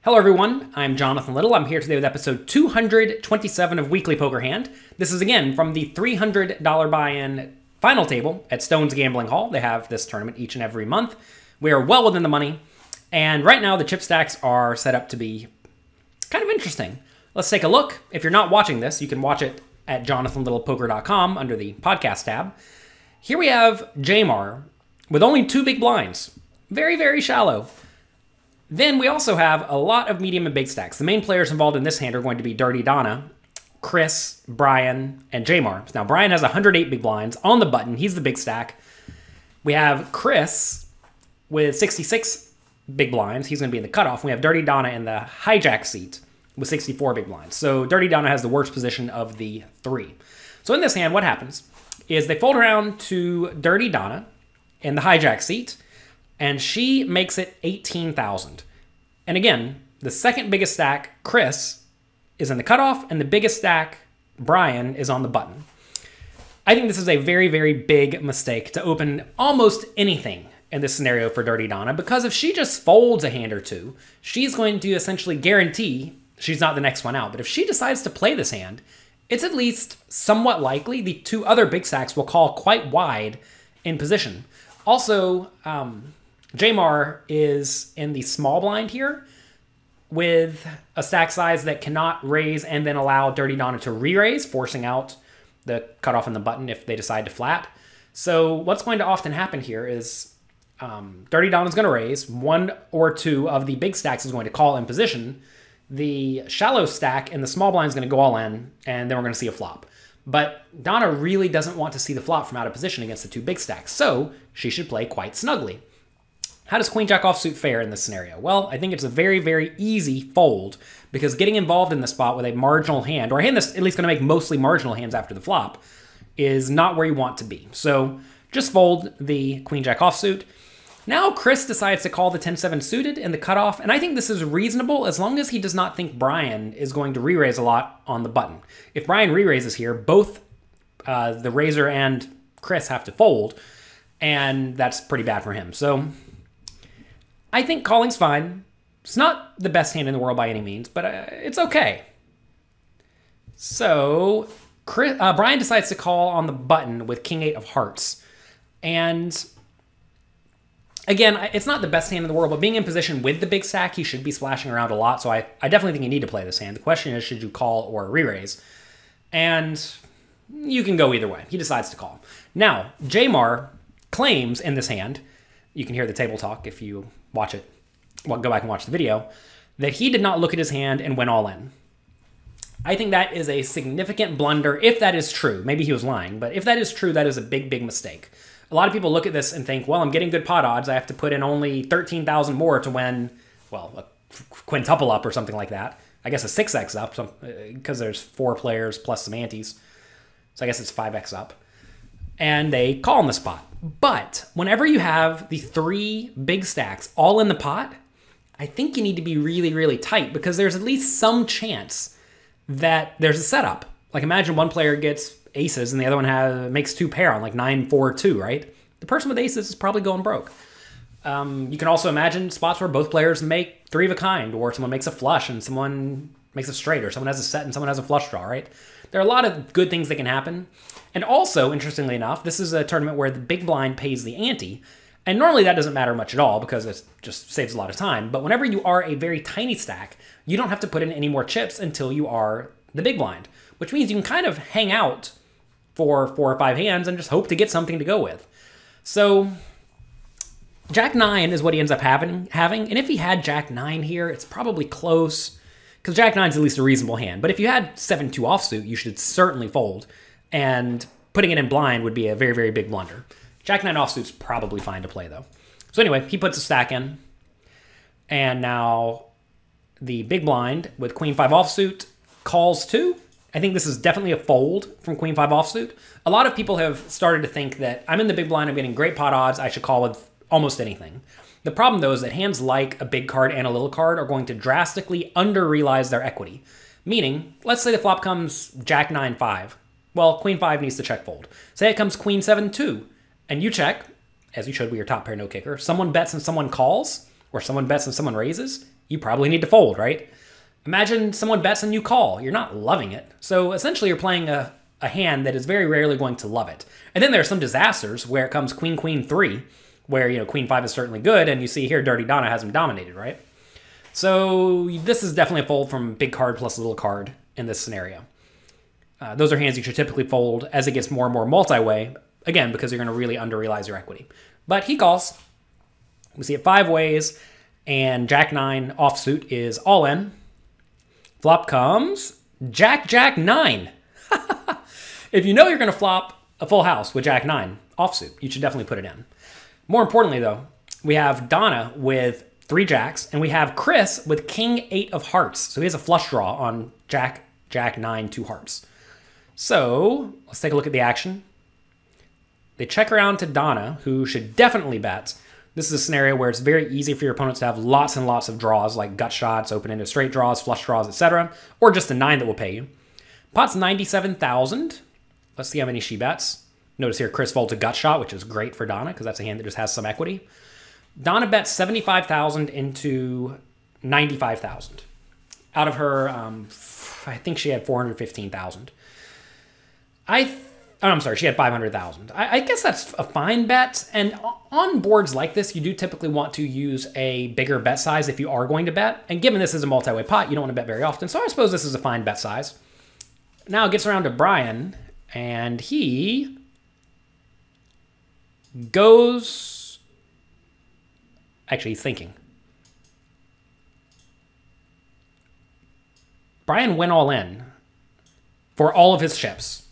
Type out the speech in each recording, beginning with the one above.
Hello everyone, I'm Jonathan Little. I'm here today with episode 227 of Weekly Poker Hand. This is again from the $300 buy-in final table at Stone's Gambling Hall. They have this tournament each and every month. We are well within the money, and right now the chip stacks are set up to be kind of interesting. Let's take a look. If you're not watching this, you can watch it at jonathanlittlepoker.com under the podcast tab. Here we have Jamar with only 2 big blinds. Very, very shallow. Then we also have a lot of medium and big stacks. The main players involved in this hand are going to be Dirty Donna, Chris, Brian, and Jamar. Now, Brian has 108 big blinds on the button. He's the big stack. We have Chris with 66 big blinds. He's going to be in the cutoff. We have Dirty Donna in the hijack seat with 64 big blinds. So Dirty Donna has the worst position of the 3. So in this hand, what happens is they fold around to Dirty Donna in the hijack seat, and she makes it 18,000. And again, the second biggest stack, Chris, is in the cutoff, and the biggest stack, Brian, is on the button. I think this is a very, very big mistake to open almost anything in this scenario for Dirty Donna, because if she just folds a hand or two, she's going to essentially guarantee she's not the next one out. But if she decides to play this hand, it's at least somewhat likely the 2 other big stacks will call quite wide in position. Also, Jamar is in the small blind here with a stack size that cannot raise and then allow Dirty Donna to re-raise, forcing out the cutoff on the button if they decide to flat. So what's going to often happen here is Dirty Donna is going to raise. 1 or 2 of the big stacks is going to call in position. The shallow stack and the small blind is going to go all in, and then we're going to see a flop. But Donna really doesn't want to see the flop from out of position against the 2 big stacks, so she should play quite snugly. How does Queen Jack offsuit fare in this scenario? Well, I think it's a very, very easy fold, because getting involved in the spot with a marginal hand, or a hand that's at least going to make mostly marginal hands after the flop, is not where you want to be. So just fold the Queen Jack offsuit. Now Chris decides to call the 10-7 suited in the cutoff, and I think this is reasonable as long as he does not think Brian is going to re-raise a lot on the button. If Brian re-raises here, both the raiser and Chris have to fold, and that's pretty bad for him. So I think calling's fine. It's not the best hand in the world by any means, but it's okay. So Brian decides to call on the button with King-8 of hearts, and again, it's not the best hand in the world, but being in position with the big stack, he should be splashing around a lot, so I definitely think you need to play this hand. The question is, should you call or re-raise? And you can go either way. He decides to call. Now, Jamar claims in this hand, you can hear the table talk if you watch it, well, go back and watch the video, that he did not look at his hand and went all in. I think that is a significant blunder, if that is true. Maybe he was lying, but if that is true, that is a big, big mistake. A lot of people look at this and think, well, I'm getting good pot odds. I have to put in only 13,000 more to win, well, a quintuple up or something like that. I guess a 6x up, because there's 4 players plus some antes. So I guess it's 5x up. And they call on the spot. But whenever you have the 3 big stacks all in the pot, I think you need to be really, really tight, because there's at least some chance that there's a setup. Like imagine one player gets aces and the other one makes 2 pair on like 9-4-2, right? The person with aces is probably going broke. You can also imagine spots where both players make 3 of a kind, or someone makes a flush and someone makes a straight, or someone has a set and someone has a flush draw, right? There are a lot of good things that can happen. And also, interestingly enough, this is a tournament where the big blind pays the ante. And normally that doesn't matter much at all, because it just saves a lot of time. But whenever you are a very tiny stack, you don't have to put in any more chips until you are the big blind, which means you can kind of hang out for 4 or 5 hands and just hope to get something to go with. So Jack 9 is what he ends up having. And if he had Jack 9 here, it's probably close, because Jack 9 is at least a reasonable hand. But if you had 7-2 offsuit, you should certainly fold. And putting it in blind would be a very, very big blunder. Jack 9 offsuit's probably fine to play, though. So anyway, he puts a stack in. And now the big blind with Queen 5 offsuit calls 2. I think this is definitely a fold from Queen 5 offsuit. A lot of people have started to think that I'm in the big blind, I'm getting great pot odds, I should call with almost anything. The problem, though, is that hands like a big card and a little card are going to drastically under-realize their equity. Meaning, let's say the flop comes Jack 9-5. Well, Queen 5 needs to check fold. Say it comes Queen 7-2, and you check, as you should with your top pair no kicker. Someone bets and someone calls, or someone bets and someone raises. you probably need to fold, right? Imagine someone bets and you call. You're not loving it. So essentially you're playing a hand that is very rarely going to love it. And then there are some disasters where it comes queen, queen, 3, where, you know, queen 5 is certainly good, and you see here Dirty Donna has him dominated, right? So this is definitely a fold from big card plus little card in this scenario. Those are hands you should typically fold as it gets more and more multi-way, again, because you're going to really under-realize your equity. But he calls. We see it 5 ways, and Jack-9 offsuit is all in. Flop comes Jack 9. If you know you're going to flop a full house with Jack-9 offsuit, you should definitely put it in. More importantly, though, we have Donna with 3 jacks, and we have Chris with King 8 of hearts. So he has a flush draw on Jack 9, 2 hearts. So let's take a look at the action. They check around to Donna, who should definitely bet. This is a scenario where it's very easy for your opponents to have lots and lots of draws, like gut shots, open-ended straight draws, flush draws, etc., or just a 9 that will pay you. Pot's 97,000. Let's see how many she bets. Notice here Chris folds a gut shot, which is great for Donna because that's a hand that just has some equity. Donna bets 75,000 into 95,000. Out of her, I think she had 415,000. I'm sorry, she had 500,000. I guess that's a fine bet. And on boards like this, you do typically want to use a bigger bet size if you are going to bet. And given this is a multi-way pot, you don't want to bet very often. So I suppose this is a fine bet size. Now it gets around to Brian, and he goes... Actually, he's thinking. Brian went all in for all of his chips.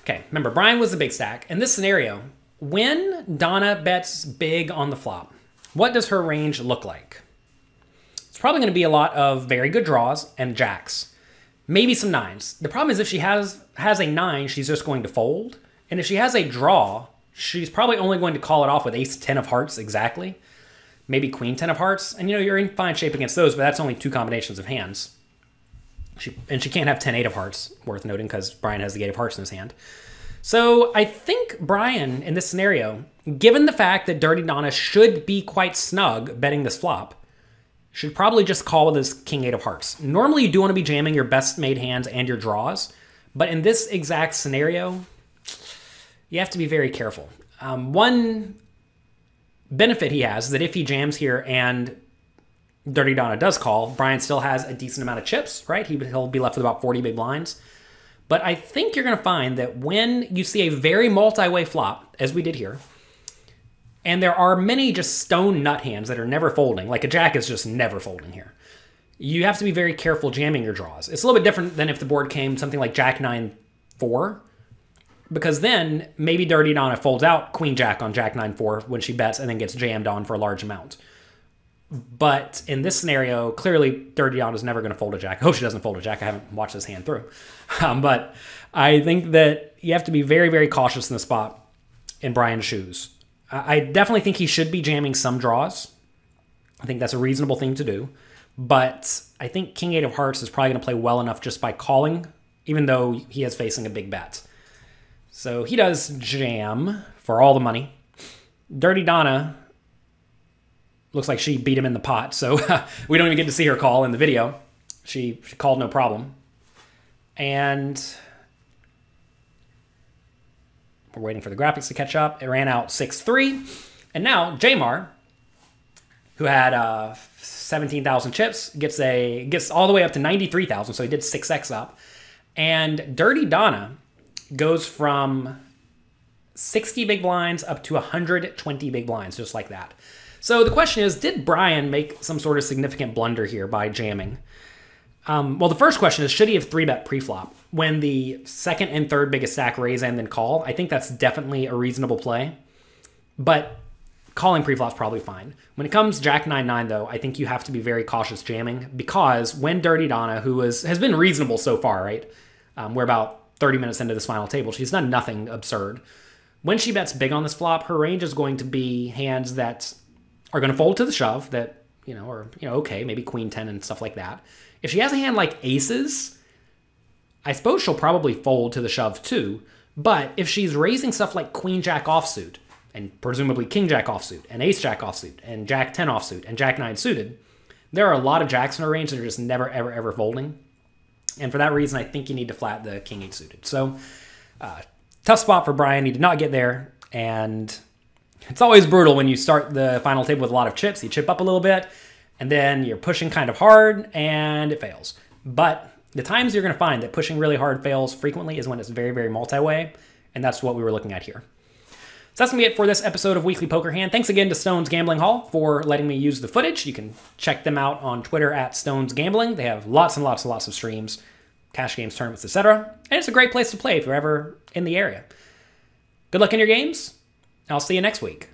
Okay, remember, Brian was the big stack. In this scenario, when Donna bets big on the flop, what does her range look like? It's probably going to be a lot of very good draws and jacks. Maybe some 9s. The problem is if she has a 9, she's just going to fold. And if she has a draw, she's probably only going to call it off with ace 10 of hearts exactly. Maybe queen 10 of hearts. And, you know, you're in fine shape against those, but that's only 2 combinations of hands. She can't have 10 8 of hearts, worth noting, because Brian has the 8 of hearts in his hand. So I think Brian, in this scenario, given the fact that Dirty Donna should be quite snug betting this flop, should probably just call with his king 8 of hearts. Normally, you do want to be jamming your best made hands and your draws, but in this exact scenario, you have to be very careful. One benefit he has is that if he jams here and Dirty Donna does call, Brian still has a decent amount of chips, right? He'll be left with about 40 big blinds. But I think you're going to find that when you see a very multi-way flop, as we did here, and there are many just stone nut hands that are never folding, like a jack is just never folding here, you have to be very careful jamming your draws. It's a little bit different than if the board came something like Jack 9 4, because then maybe Dirty Donna folds out Queen Jack on Jack 9 4 when she bets and then gets jammed on for a large amount. But in this scenario, clearly Dirty Donna's never going to fold a jack. I hope she doesn't fold a jack. I haven't watched this hand through. But I think that you have to be very, very cautious in the spot in Brian's shoes. I definitely think he should be jamming some draws. I think that's a reasonable thing to do. But I think King 8 of hearts is probably going to play well enough just by calling, even though he is facing a big bet. So he does jam for all the money. Dirty Donna looks like she beat him in the pot, so we don't even get to see her call in the video. She called no problem. And we're waiting for the graphics to catch up. It ran out 6-3. And now Jamar, who had 17,000 chips, gets all the way up to 93,000, so he did 6x up. And Dirty Donna goes from 60 big blinds up to 120 big blinds, just like that. So the question is, did Brian make some sort of significant blunder here by jamming? Well, the first question is, should he have 3-bet pre-flop when the second and third biggest stack raise and then call? I think that's definitely a reasonable play, but calling pre-flop's probably fine. When it comes Jack 9-9, though, I think you have to be very cautious jamming, because when Dirty Donna, who has been reasonable so far, right? We're about 30 minutes into this final table. She's done nothing absurd. When she bets big on this flop, her range is going to be hands that are going to fold to the shove, that, okay, maybe Queen 10 and stuff like that. If she has a hand like aces, I suppose she'll probably fold to the shove too. But if she's raising stuff like Queen Jack offsuit, and presumably king jack offsuit, and ace jack offsuit, and jack 10 offsuit, and jack 9 suited, there are a lot of jacks in our range that are just never, ever, ever folding. And for that reason, I think you need to flat the king 8 suited. So, tough spot for Brian. He did not get there, and it's always brutal when you start the final table with a lot of chips. You chip up a little bit, and then you're pushing kind of hard, and it fails. But the times you're going to find that pushing really hard fails frequently is when it's very, very multi-way, and that's what we were looking at here. So that's going to be it for this episode of Weekly Poker Hand. Thanks again to Stones Gambling Hall for letting me use the footage. You can check them out on Twitter at Stones Gambling. They have lots and lots and lots of streams, cash games, tournaments, etc. And it's a great place to play if you're ever in the area. Good luck in your games. I'll see you next week.